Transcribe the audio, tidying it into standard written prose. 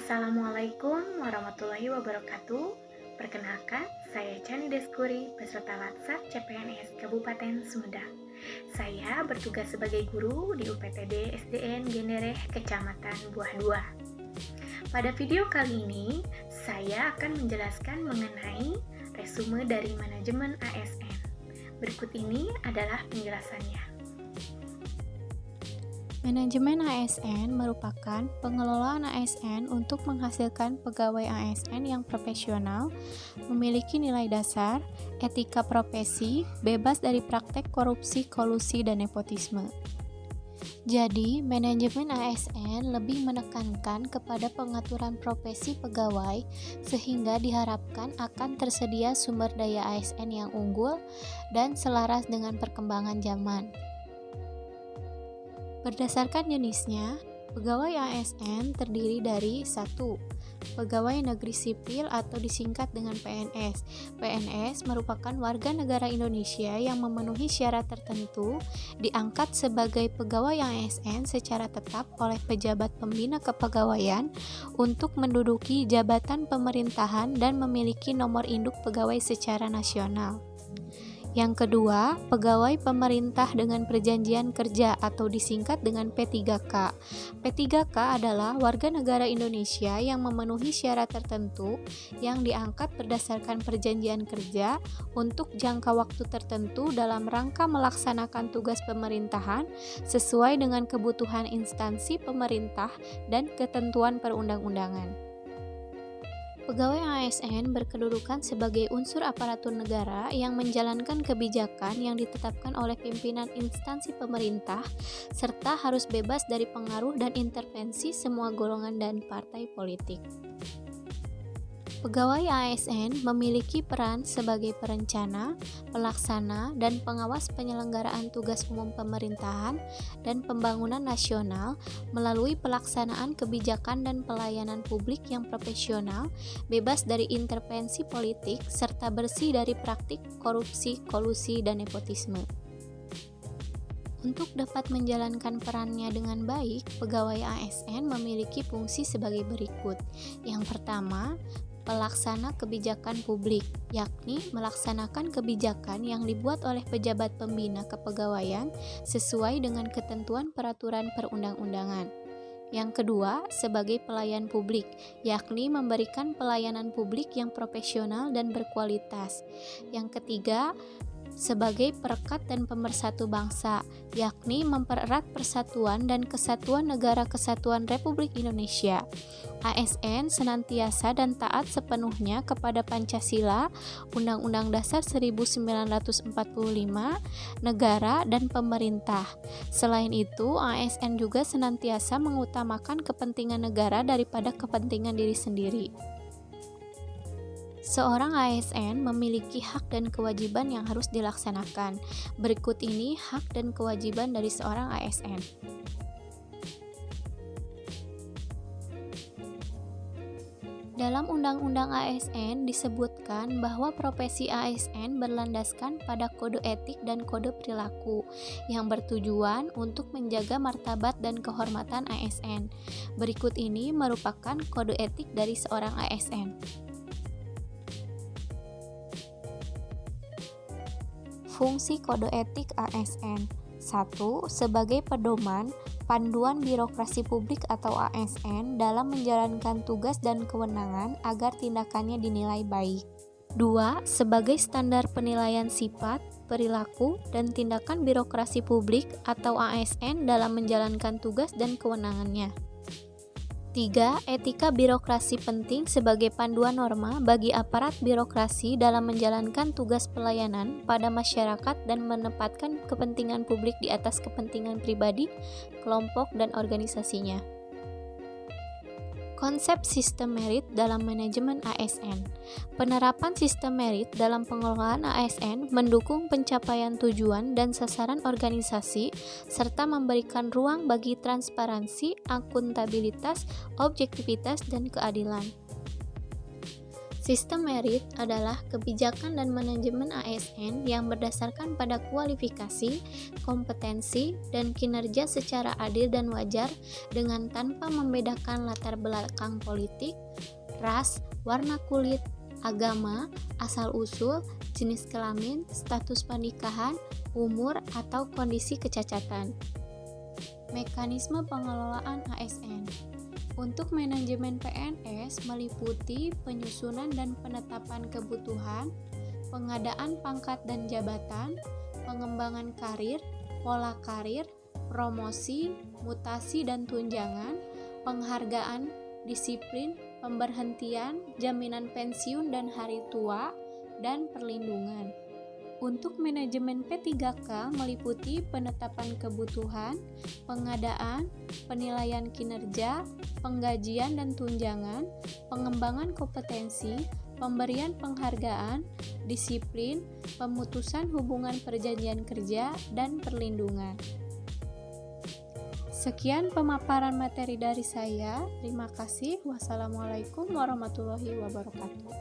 Assalamualaikum warahmatullahi wabarakatuh. Perkenalkan, saya Chani Deskuri, peserta Latsar CPNS Kabupaten Sumedang. Saya bertugas sebagai guru di UPTD SDN Gendereh, Kecamatan Buah 2. Pada video kali ini, saya akan menjelaskan mengenai resume dari manajemen ASN. Berikut ini adalah penjelasannya. Manajemen ASN merupakan pengelolaan ASN untuk menghasilkan pegawai ASN yang profesional, memiliki nilai dasar, etika profesi, bebas dari praktek korupsi, kolusi, dan nepotisme. Jadi, manajemen ASN lebih menekankan kepada pengaturan profesi pegawai sehingga diharapkan akan tersedia sumber daya ASN yang unggul dan selaras dengan perkembangan zaman. Berdasarkan jenisnya, pegawai ASN terdiri dari 1. Pegawai negeri sipil atau disingkat dengan PNS. PNS merupakan warga negara Indonesia yang memenuhi syarat tertentu, diangkat sebagai pegawai ASN secara tetap oleh pejabat pembina kepegawaian untuk menduduki jabatan pemerintahan dan memiliki nomor induk pegawai secara nasional. Yang kedua, pegawai pemerintah dengan perjanjian kerja atau disingkat dengan P3K. P3K adalah warga negara Indonesia yang memenuhi syarat tertentu yang diangkat berdasarkan perjanjian kerja untuk jangka waktu tertentu dalam rangka melaksanakan tugas pemerintahan sesuai dengan kebutuhan instansi pemerintah dan ketentuan perundang-undangan. Pegawai ASN berkedudukan sebagai unsur aparatur negara yang menjalankan kebijakan yang ditetapkan oleh pimpinan instansi pemerintah, serta harus bebas dari pengaruh dan intervensi semua golongan dan partai politik. Pegawai ASN memiliki peran sebagai perencana, pelaksana, dan pengawas penyelenggaraan tugas umum pemerintahan dan pembangunan nasional melalui pelaksanaan kebijakan dan pelayanan publik yang profesional, bebas dari intervensi politik, serta bersih dari praktik korupsi, kolusi, dan nepotisme. Untuk dapat menjalankan perannya dengan baik, pegawai ASN memiliki fungsi sebagai berikut. Yang pertama, pelaksana kebijakan publik, yakni melaksanakan kebijakan yang dibuat oleh pejabat pembina kepegawaian sesuai dengan ketentuan peraturan perundang-undangan. Yang kedua, sebagai pelayan publik, yakni memberikan pelayanan publik yang profesional dan berkualitas. Yang ketiga, sebagai perekat dan pemersatu bangsa, yakni mempererat persatuan dan kesatuan Negara Kesatuan Republik Indonesia. ASN senantiasa dan taat sepenuhnya kepada Pancasila, Undang-Undang Dasar 1945, negara, dan pemerintah. Selain itu, ASN juga senantiasa mengutamakan kepentingan negara daripada kepentingan diri sendiri. Seorang ASN memiliki hak dan kewajiban yang harus dilaksanakan. Berikut ini hak dan kewajiban dari seorang ASN. Dalam Undang-Undang ASN disebutkan bahwa profesi ASN berlandaskan pada kode etik dan kode perilaku yang bertujuan untuk menjaga martabat dan kehormatan ASN. Berikut ini merupakan kode etik dari seorang ASN. Fungsi kode etik ASN. 1. Sebagai pedoman, panduan birokrasi publik atau ASN dalam menjalankan tugas dan kewenangan agar tindakannya dinilai baik. 2. Sebagai standar penilaian sifat, perilaku, dan tindakan birokrasi publik atau ASN dalam menjalankan tugas dan kewenangannya. 3. Etika birokrasi penting sebagai panduan norma bagi aparat birokrasi dalam menjalankan tugas pelayanan pada masyarakat dan menempatkan kepentingan publik di atas kepentingan pribadi, kelompok, dan organisasinya. Konsep sistem merit dalam manajemen ASN. Penerapan sistem merit dalam pengelolaan ASN mendukung pencapaian tujuan dan sasaran organisasi serta memberikan ruang bagi transparansi, akuntabilitas, objektivitas, dan keadilan. Sistem merit adalah kebijakan dan manajemen ASN yang berdasarkan pada kualifikasi, kompetensi, dan kinerja secara adil dan wajar dengan tanpa membedakan latar belakang politik, ras, warna kulit, agama, asal-usul, jenis kelamin, status pernikahan, umur, atau kondisi kecacatan. Mekanisme pengelolaan ASN. Untuk manajemen PNS meliputi penyusunan dan penetapan kebutuhan, pengadaan pangkat dan jabatan, pengembangan karir, pola karir, promosi, mutasi dan tunjangan, penghargaan, disiplin, pemberhentian, jaminan pensiun dan hari tua, dan perlindungan. Untuk manajemen P3K meliputi penetapan kebutuhan, pengadaan, penilaian kinerja, penggajian dan tunjangan, pengembangan kompetensi, pemberian penghargaan, disiplin, pemutusan hubungan perjanjian kerja, dan perlindungan. Sekian pemaparan materi dari saya. Terima kasih. Wassalamualaikum warahmatullahi wabarakatuh.